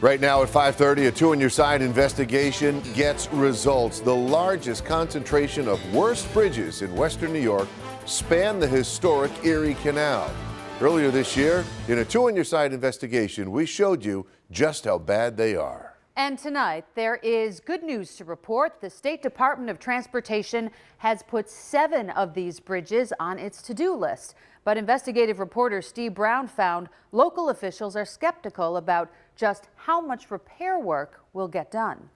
Right now at 5:30, a Two on Your Side investigation gets results. The largest concentration of worst bridges in western New York span the historic Erie Canal. Earlier this year, in a Two on Your Side investigation, we showed you just how bad they are. And tonight, there is good news to report. The State Department of Transportation has put 7 of these bridges on its to-do list. But investigative reporter Steve Brown found local officials are skeptical about just how much repair work will get done.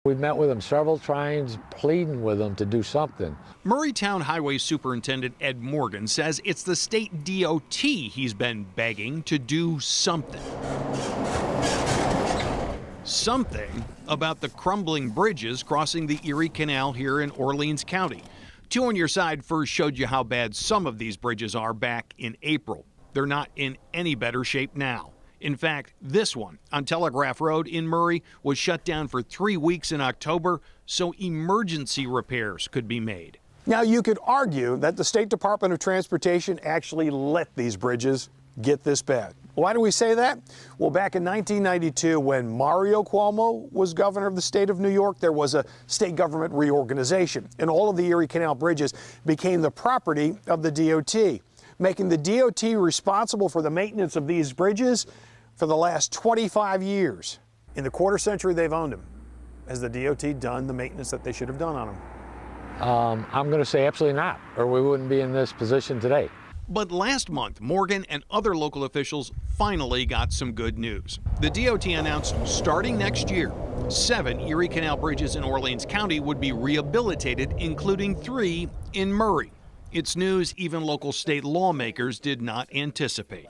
We've met with them several times, pleading with them to do something. Murraytown Highway Superintendent Ed Morgan says it's the state DOT he's been begging to do something. Something about the crumbling bridges crossing the Erie Canal here in Orleans County. Two on Your Side first showed you how bad some of these bridges are back in April. They're not in any better shape now. In fact, this one on Telegraph Road in Murray was shut down for 3 weeks in October so emergency repairs could be made. Now, you could argue that the State Department of Transportation actually let these bridges get this bad. Why do we say that? Well, back in 1992, when Mario Cuomo was governor of the state of New York, there was a state government reorganization, and all of the Erie Canal bridges became the property of the DOT, making the DOT responsible for the maintenance of these bridges for the last 25 years. In the quarter century they've owned them, has the DOT done the maintenance that they should have done on them? I'm going to say absolutely not, or we wouldn't be in this position today. But last month, Morgan and other local officials finally got some good news. The DOT announced starting next year, 7 Erie Canal bridges in Orleans County would be rehabilitated, including 3 in Murray. It's news even local state lawmakers did not anticipate.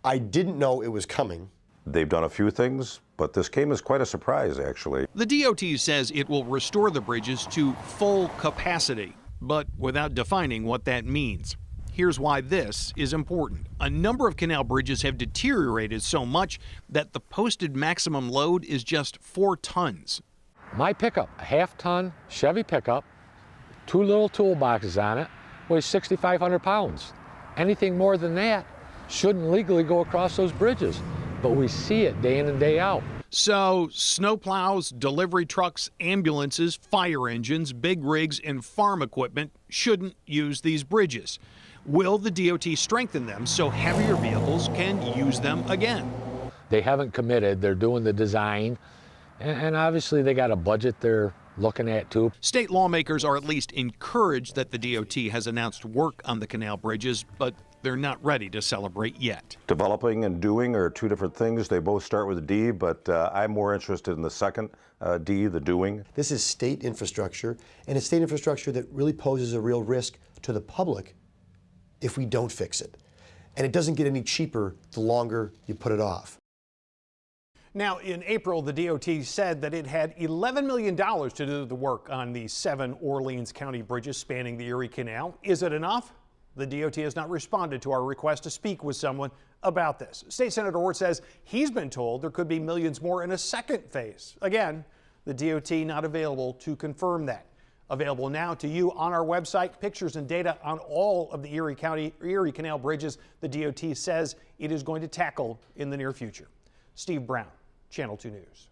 I didn't know it was coming. They've done a few things, but this came as quite a surprise, actually. The DOT says it will restore the bridges to full capacity, but without defining what that means. Here's why this is important. A number of canal bridges have deteriorated so much that the posted maximum load is just 4 tons. My pickup, a half-ton Chevy pickup, 2 little toolboxes on it, weighs 6,500 pounds. Anything more than that shouldn't legally go across those bridges, but we see it day in and day out. So snowplows, delivery trucks, ambulances, fire engines, big rigs, and farm equipment shouldn't use these bridges. Will the DOT strengthen them so heavier vehicles can use them again? They haven't committed. They're doing the design, and obviously they got a budget they're looking at too. State lawmakers are at least encouraged that the DOT has announced work on the canal bridges, but they're not ready to celebrate yet. Developing and doing are 2 different things. They both start with a D, but I'm more interested in the second D, the doing. This is state infrastructure, and it's state infrastructure that really poses a real risk to the public if we don't fix it. And it doesn't get any cheaper the longer you put it off. Now, in April, the DOT said that it had $11 million to do the work on the 7 Orleans County bridges spanning the Erie Canal. Is it enough? The DOT has not responded to our request to speak with someone about this. State Senator Orr says he's been told there could be millions more in a second phase. Again, the DOT not available to confirm that. Available now to you on our website, pictures and data on all of the Erie Canal bridges the DOT says it is going to tackle in the near future. Steve Brown, Channel 2 News.